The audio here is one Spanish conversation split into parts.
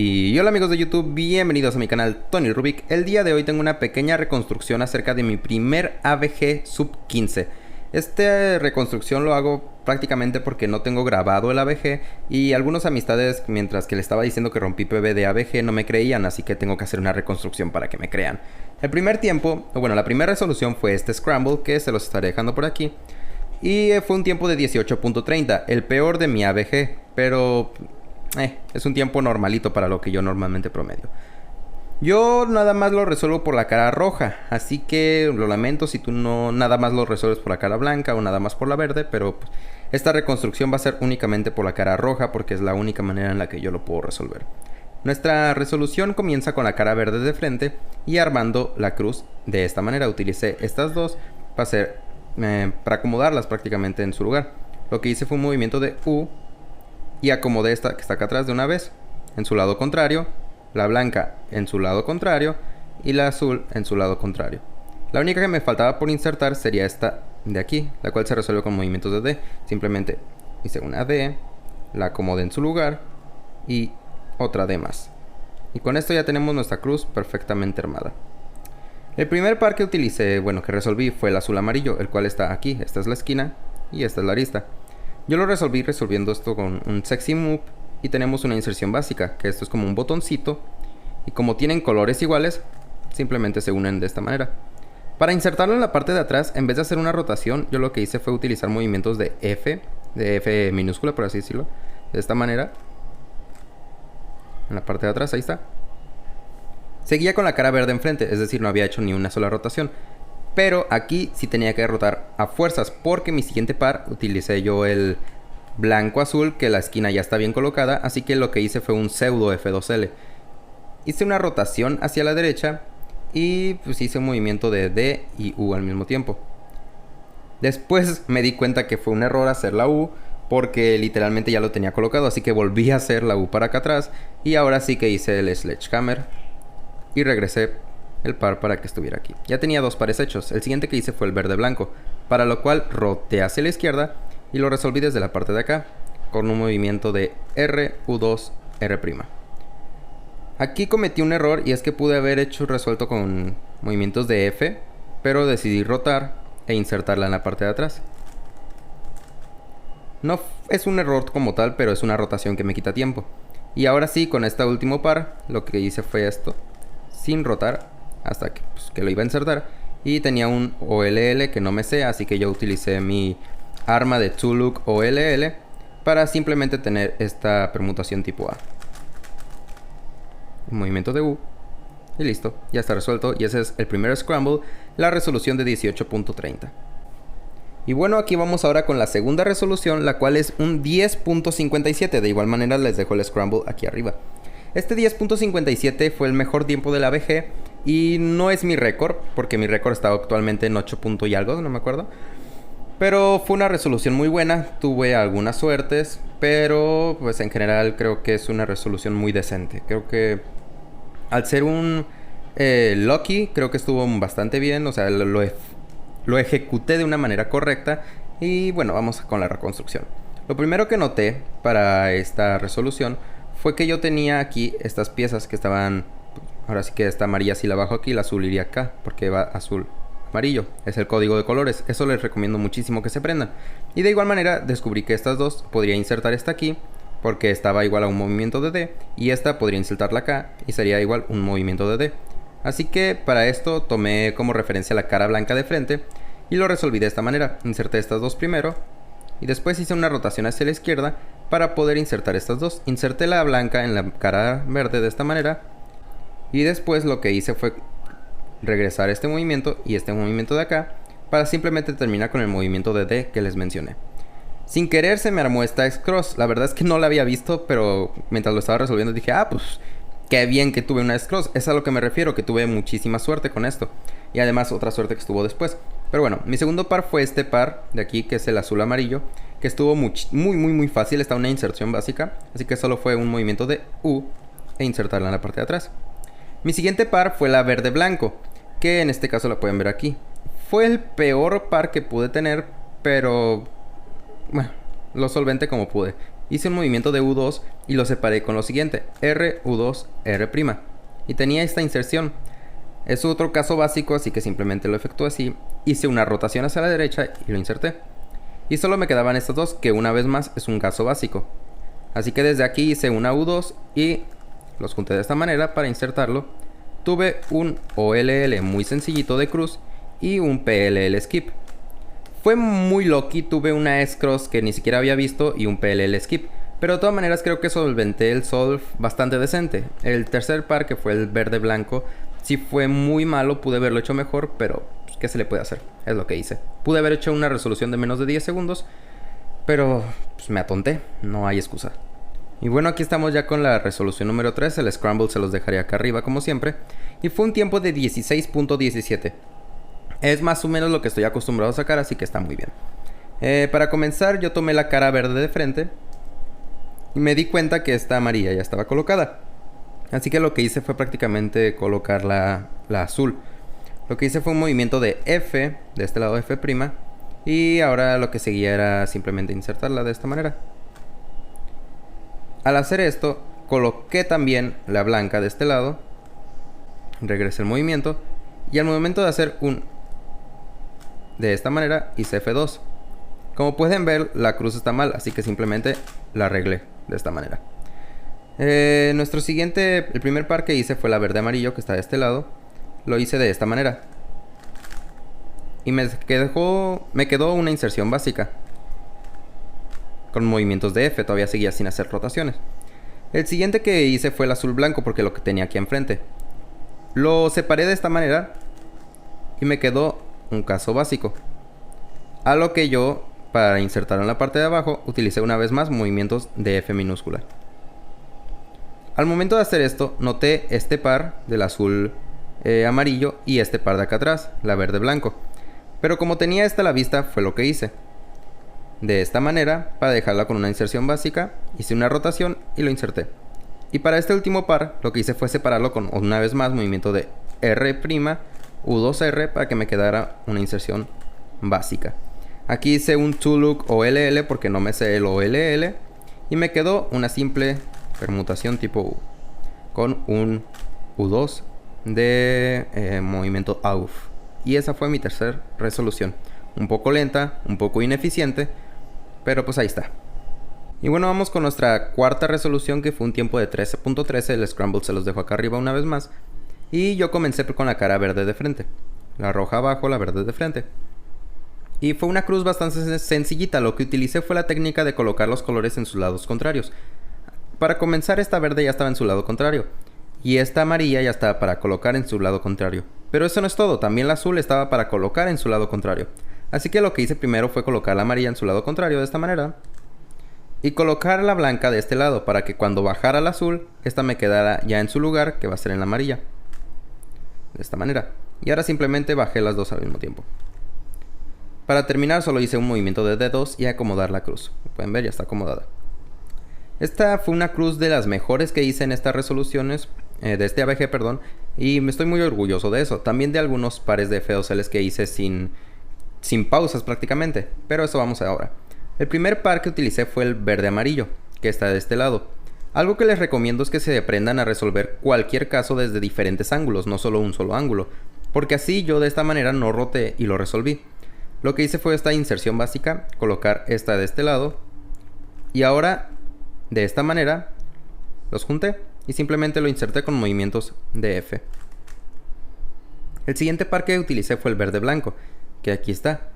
Y hola amigos de YouTube, bienvenidos a mi canal Tony Rubik. El día de hoy tengo una pequeña reconstrucción acerca de mi primer AVG Sub 15. Esta reconstrucción lo hago prácticamente porque no tengo grabado el AVG y algunas amistades, mientras que le estaba diciendo que rompí PB de AVG, no me creían, así que tengo que hacer una reconstrucción para que me crean. El primer tiempo, bueno, la primera resolución fue este Scramble, que se los estaré dejando por aquí. Y fue un tiempo de 18.30, el peor de mi AVG, pero es un tiempo normalito para lo que yo normalmente promedio. Yo nada más lo resuelvo por la cara roja, así que lo lamento si tú no nada más lo resuelves por la cara blanca o nada más por la verde, pero pues, esta reconstrucción va a ser únicamente por la cara roja porque es la única manera en la que yo lo puedo resolver. Nuestra resolución comienza con la cara verde de frente y armando la cruz de esta manera. Utilicé estas dos para acomodarlas prácticamente en su lugar. Lo que hice fue un movimiento de U y acomodé esta que está acá atrás de una vez en su lado contrario, la blanca en su lado contrario y la azul en su lado contrario. La única que me faltaba por insertar sería esta de aquí, la cual se resuelve con movimientos de D. Simplemente hice una D, la acomodé en su lugar y otra D más. Y con esto ya tenemos nuestra cruz perfectamente armada. El primer par que utilicé, que resolví fue el azul amarillo, el cual está aquí. Esta es la esquina y esta es la arista. Yo lo resolví resolviendo esto con un sexy move y tenemos una inserción básica, que esto es como un botoncito y como tienen colores iguales, simplemente se unen de esta manera. Para insertarlo en la parte de atrás, en vez de hacer una rotación, yo lo que hice fue utilizar movimientos de F minúscula por así decirlo, de esta manera. En la parte de atrás, ahí está. Seguía con la cara verde enfrente, es decir, no había hecho ni una sola rotación. Pero aquí sí tenía que rotar a fuerzas, porque mi siguiente par utilicé yo el blanco-azul, que la esquina ya está bien colocada, así que lo que hice fue un pseudo F2L. Hice una rotación hacia la derecha y pues hice un movimiento de D y U al mismo tiempo. Después me di cuenta que fue un error hacer la U, porque literalmente ya lo tenía colocado, así que volví a hacer la U para acá atrás y ahora sí que hice el Sledgehammer y regresé el par para que estuviera aquí. Ya tenía dos pares hechos. El siguiente que hice fue el verde blanco, para lo cual roté hacia la izquierda y lo resolví desde la parte de acá con un movimiento de R, U2, R'. Aquí cometí un error y es que pude haber resuelto con movimientos de F, pero decidí rotar e insertarla en la parte de atrás. No es un error como tal, pero es una rotación que me quita tiempo. Y ahora sí, con este último par, lo que hice fue esto, sin rotar, hasta que lo iba a insertar. Y tenía un OLL que no me sé, así que yo utilicé mi arma de Tuluk OLL para simplemente tener esta permutación tipo A. Un movimiento de U y listo, ya está resuelto. Y ese es el primer Scramble, la resolución de 18.30. Y bueno, aquí vamos ahora con la segunda resolución, la cual es un 10.57. De igual manera les dejo el Scramble aquí arriba. Este 10.57 fue el mejor tiempo de la AVG y no es mi récord, porque mi récord está actualmente en 8 y algo, no me acuerdo. Pero fue una resolución muy buena, tuve algunas suertes, pero pues en general creo que es una resolución muy decente. Creo que al ser un Lucky, creo que estuvo bastante bien, o sea, lo ejecuté de una manera correcta. Y bueno, vamos con la reconstrucción. Lo primero que noté para esta resolución fue que yo tenía aquí estas piezas que estaban, ahora sí que esta amarilla si la bajo aquí, la azul iría acá, porque va azul, amarillo, es el código de colores. Eso les recomiendo muchísimo que se aprendan. Y de igual manera descubrí que estas dos podría insertar esta aquí, porque estaba igual a un movimiento de D, y esta podría insertarla acá y sería igual un movimiento de D. Así que para esto tomé como referencia la cara blanca de frente y lo resolví de esta manera. Inserté estas dos primero y después hice una rotación hacia la izquierda para poder insertar estas dos. Inserté la blanca en la cara verde de esta manera y después lo que hice fue regresar este movimiento y este movimiento de acá para simplemente terminar con el movimiento de D que les mencioné. Sin querer se me armó esta X-Cross. La verdad es que no la había visto, pero mientras lo estaba resolviendo dije, pues qué bien que tuve una X-Cross. Es a lo que me refiero, que tuve muchísima suerte con esto. Y además otra suerte que estuvo después. Pero bueno, mi segundo par fue este par de aquí, que es el azul amarillo, que estuvo muy fácil. Está una inserción básica, así que solo fue un movimiento de U e insertarla en la parte de atrás. Mi siguiente par fue la verde blanco, que en este caso la pueden ver aquí. Fue el peor par que pude tener, pero bueno, lo solventé como pude. Hice un movimiento de U2 y lo separé con lo siguiente: R, U2, R'. Y tenía esta inserción. Es otro caso básico, así que simplemente lo efectué así. Hice una rotación hacia la derecha y lo inserté. Y solo me quedaban estos dos, que una vez más es un caso básico. Así que desde aquí hice una U2 y los junté de esta manera para insertarlo. Tuve un OLL muy sencillito de cruz y un PLL skip. Fue muy lucky, tuve una S-Cross que ni siquiera había visto y un PLL skip. Pero de todas maneras creo que solventé el solve bastante decente. El tercer par, que fue el verde blanco, sí fue muy malo, pude haberlo hecho mejor, pero pues, ¿qué se le puede hacer? Es lo que hice. Pude haber hecho una resolución de menos de 10 segundos, pero pues, me atonté, no hay excusa. Y bueno, aquí estamos ya con la resolución número 3, el scramble se los dejaré acá arriba como siempre. Y fue un tiempo de 16.17. Es más o menos lo que estoy acostumbrado a sacar, así que está muy bien. Para comenzar, yo tomé la cara verde de frente y me di cuenta que esta amarilla ya estaba colocada. Así que lo que hice fue prácticamente colocar la azul. Lo que hice fue un movimiento de F, de este lado F', y ahora lo que seguía era simplemente insertarla de esta manera. Al hacer esto, coloqué también la blanca de este lado, regresé el movimiento, y al momento de hacer un de esta manera hice F2. Como pueden ver, la cruz está mal, así que simplemente la arreglé de esta manera. El primer par que hice fue la verde amarillo, que está de este lado. Lo hice de esta manera y me quedó una inserción básica con movimientos de F. Todavía seguía sin hacer rotaciones. El siguiente que hice fue el azul blanco, porque lo que tenía aquí enfrente. Lo separé de esta manera y me quedó un caso básico. A lo que yo, para insertarlo en la parte de abajo, utilicé una vez más movimientos de F minúscula. Al momento de hacer esto, noté este par del azul amarillo y este par de acá atrás, la verde blanco. Pero como tenía esta a la vista, fue lo que hice. De esta manera, para dejarla con una inserción básica, hice una rotación y lo inserté. Y para este último par, lo que hice fue separarlo con una vez más movimiento de R', U2R, para que me quedara una inserción básica. Aquí hice un to-look OLL porque no me sé el OLL. Y me quedó una simple permutación tipo U, con un U2 de movimiento AUF. Y esa fue mi tercera resolución. Un poco lenta, un poco ineficiente, pero pues ahí está. Y bueno, vamos con nuestra cuarta resolución, que fue un tiempo de 13.13. El scramble se los dejo acá arriba una vez más. Y yo comencé con la cara verde de frente, la roja abajo, la verde de frente. Y fue una cruz bastante sencillita. Lo que utilicé fue la técnica de colocar los colores en sus lados contrarios. Para comenzar, esta verde ya estaba en su lado contrario, y esta amarilla ya estaba para colocar en su lado contrario. Pero eso no es todo, también la azul estaba para colocar en su lado contrario. Así que lo que hice primero fue colocar la amarilla en su lado contrario de esta manera, y colocar la blanca de este lado, para que cuando bajara la azul, esta me quedara ya en su lugar, que va a ser en la amarilla. De esta manera. Y ahora simplemente bajé las dos al mismo tiempo. Para terminar, solo hice un movimiento de dedos y acomodar la cruz. Como pueden ver, ya está acomodada. Esta fue una cruz de las mejores que hice en estas resoluciones, de este AVG, perdón, y me estoy muy orgulloso de eso. También de algunos pares de F2Ls que hice sin pausas prácticamente, pero eso vamos ahora. El primer par que utilicé fue el verde amarillo, que está de este lado. Algo que les recomiendo es que se aprendan a resolver cualquier caso desde diferentes ángulos, no solo un solo ángulo, porque así yo de esta manera no roté y lo resolví. Lo que hice fue esta inserción básica, colocar esta de este lado, y ahora de esta manera los junté y simplemente lo inserté con movimientos de F. El siguiente par que utilicé fue el verde blanco, que aquí está,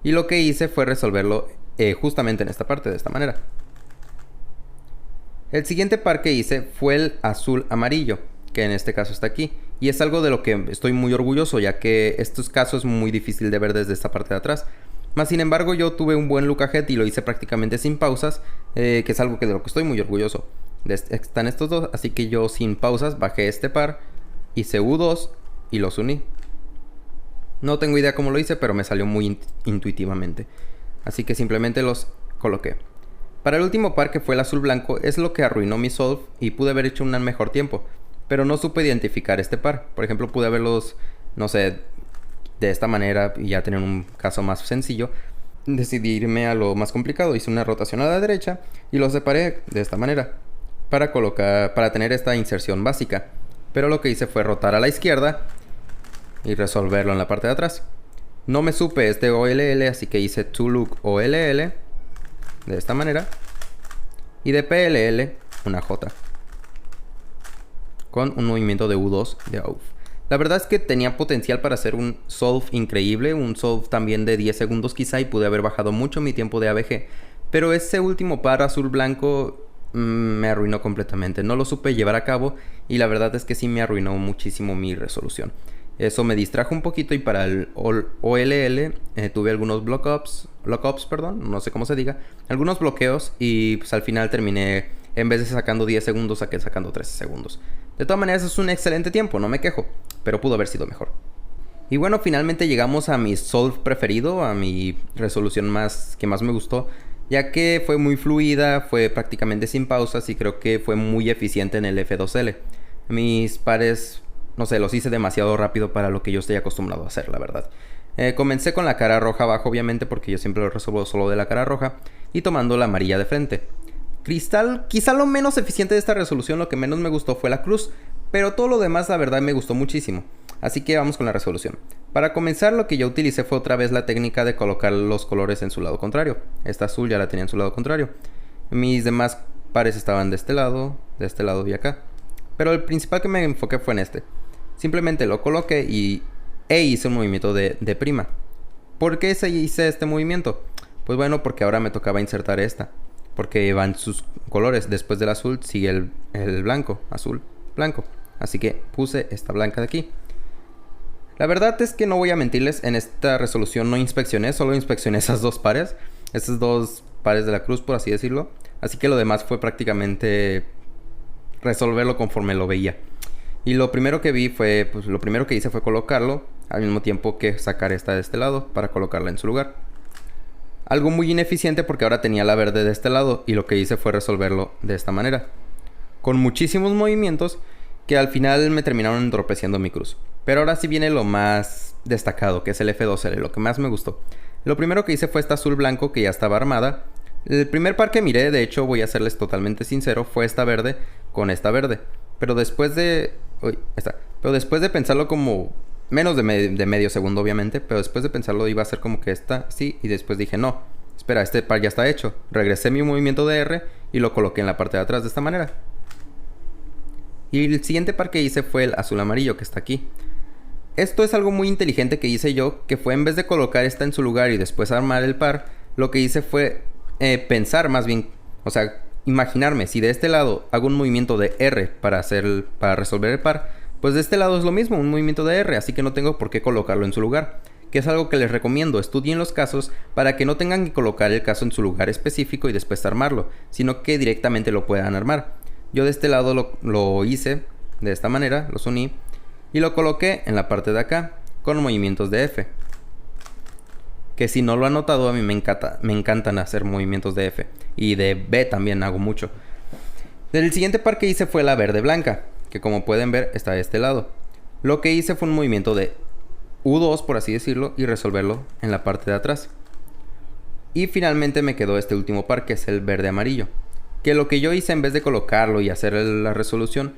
y lo que hice fue resolverlo justamente en esta parte de esta manera. El siguiente par que hice fue el azul amarillo, que en este caso está aquí, y es algo de lo que estoy muy orgulloso, ya que estos casos es muy difícil de ver desde esta parte de atrás. Más sin embargo, yo tuve un buen look ahead y lo hice prácticamente sin pausas, que es algo de lo que estoy muy orgulloso. Están estos dos, así que yo sin pausas bajé este par, hice U2 y los uní. No tengo idea cómo lo hice, pero me salió muy intuitivamente. Así que simplemente los coloqué. Para el último par, que fue el azul blanco, es lo que arruinó mi solve y pude haber hecho un mejor tiempo. Pero no supe identificar este par. Por ejemplo, pude haberlos, no sé, de esta manera y ya tener un caso más sencillo. Decidí irme a lo más complicado. Hice una rotación a la derecha y los separé de esta manera. para tener esta inserción básica. Pero lo que hice fue rotar a la izquierda y resolverlo en la parte de atrás. No me supe este OLL, así que hice ToLook OLL de esta manera. Y de PLL una J con un movimiento de U2 de AUF. La verdad es que tenía potencial para hacer un solve increíble, un solve también de 10 segundos quizá, y pude haber bajado mucho mi tiempo de ABG. Pero ese último par azul-blanco me arruinó completamente. No lo supe llevar a cabo y la verdad es que sí me arruinó muchísimo mi resolución. Eso me distrajo un poquito y para el OLL tuve algunos lockups, no sé cómo se diga, algunos bloqueos y pues al final terminé, en vez de sacando 10 segundos, saqué sacando 13 segundos. De todas maneras es un excelente tiempo, no me quejo, pero pudo haber sido mejor. Y bueno, finalmente llegamos a mi solve preferido, a mi resolución que más me gustó, ya que fue muy fluida, fue prácticamente sin pausas y creo que fue muy eficiente en el F2L. Mis pares, no sé, los hice demasiado rápido para lo que yo estoy acostumbrado a hacer, la verdad. Comencé con la cara roja abajo, obviamente, porque yo siempre lo resuelvo solo de la cara roja, y tomando la amarilla de frente. Cristal, quizá lo menos eficiente de esta resolución, lo que menos me gustó fue la cruz, pero todo lo demás la verdad me gustó muchísimo. Así que vamos con la resolución. Para comenzar, lo que yo utilicé fue otra vez la técnica de colocar los colores en su lado contrario. Esta azul ya la tenía en su lado contrario. Mis demás pares estaban de este lado y acá. Pero el principal que me enfoqué fue en este. Simplemente lo coloqué e hice un movimiento de prima. ¿Por qué hice este movimiento? Pues bueno, porque ahora me tocaba insertar esta. Porque van sus colores. Después del azul sigue el blanco. Azul, blanco. Así que puse esta blanca de aquí. La verdad es que no voy a mentirles. En esta resolución no inspeccioné. Solo inspeccioné esas dos pares. Esos dos pares de la cruz, por así decirlo. Así que lo demás fue prácticamente resolverlo conforme lo veía. Y lo primero que hice fue colocarlo. Al mismo tiempo que sacar esta de este lado para colocarla en su lugar. Algo muy ineficiente porque ahora tenía la verde de este lado y lo que hice fue resolverlo de esta manera. Con muchísimos movimientos que al final me terminaron entorpeciendo mi cruz. Pero ahora sí viene lo más destacado, que es el F2L, lo que más me gustó. Lo primero que hice fue esta azul blanco que ya estaba armada. El primer par que miré, de hecho voy a serles totalmente sincero, fue esta verde con esta verde. Pero después de pensarlo como menos de medio segundo obviamente, pero después de pensarlo iba a ser como que esta, sí, y después dije no, espera, este par ya está hecho. Regresé mi movimiento de R y lo coloqué en la parte de atrás de esta manera. Y el siguiente par que hice fue el azul amarillo que está aquí. Esto es algo muy inteligente que hice yo, que fue en vez de colocar esta en su lugar y después armar el par, lo que hice fue pensar más bien, o sea, imaginarme si de este lado hago un movimiento de R para resolver el par, pues de este lado es lo mismo, un movimiento de R, así que no tengo por qué colocarlo en su lugar. Que es algo que les recomiendo, estudien los casos para que no tengan que colocar el caso en su lugar específico y después armarlo, sino que directamente lo puedan armar. Yo de este lado lo hice de esta manera, los uní y lo coloqué en la parte de acá con movimientos de F. Que si no lo han notado, a mí me encantan hacer movimientos de F. Y de B también hago mucho. El siguiente par que hice fue la verde blanca, que como pueden ver está de este lado. Lo que hice fue un movimiento de U2, por así decirlo, y resolverlo en la parte de atrás. Y finalmente me quedó este último par, que es el verde amarillo. Que lo que yo hice en vez de colocarlo y hacer la resolución,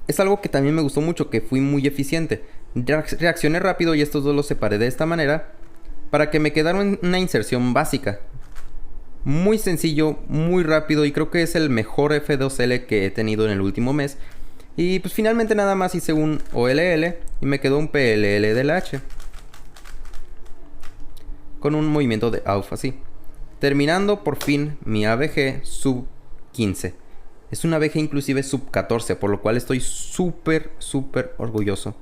es algo que también me gustó mucho, que fui muy eficiente. Reaccioné rápido y estos dos los separé de esta manera para que me quedara una inserción básica. Muy sencillo, muy rápido y creo que es el mejor F2L que he tenido en el último mes. Y pues finalmente nada más hice un OLL y me quedó un PLL del H. Con un movimiento de AUF así. Terminando por fin mi ABG sub 15. Es una ABG inclusive sub 14, por lo cual estoy súper orgulloso.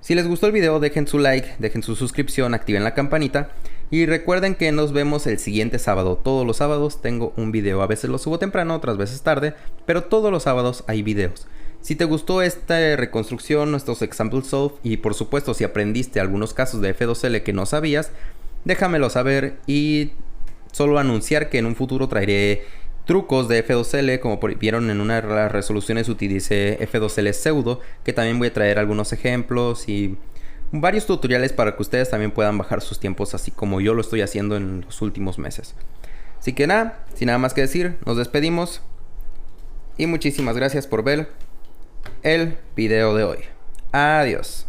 Si les gustó el video, dejen su like, dejen su suscripción, activen la campanita. Y recuerden que nos vemos el siguiente sábado. Todos los sábados tengo un video. A veces lo subo temprano, otras veces tarde, pero todos los sábados hay videos. Si te gustó esta reconstrucción, estos example solve, y por supuesto si aprendiste algunos casos de F2L que no sabías, déjamelo saber y solo anunciar que en un futuro traeré trucos de F2L, como vieron en una de las resoluciones utilicé F2L pseudo, que también voy a traer algunos ejemplos y varios tutoriales para que ustedes también puedan bajar sus tiempos así como yo lo estoy haciendo en los últimos meses. Así que nada, sin nada más que decir, nos despedimos y muchísimas gracias por ver el video de hoy. Adiós.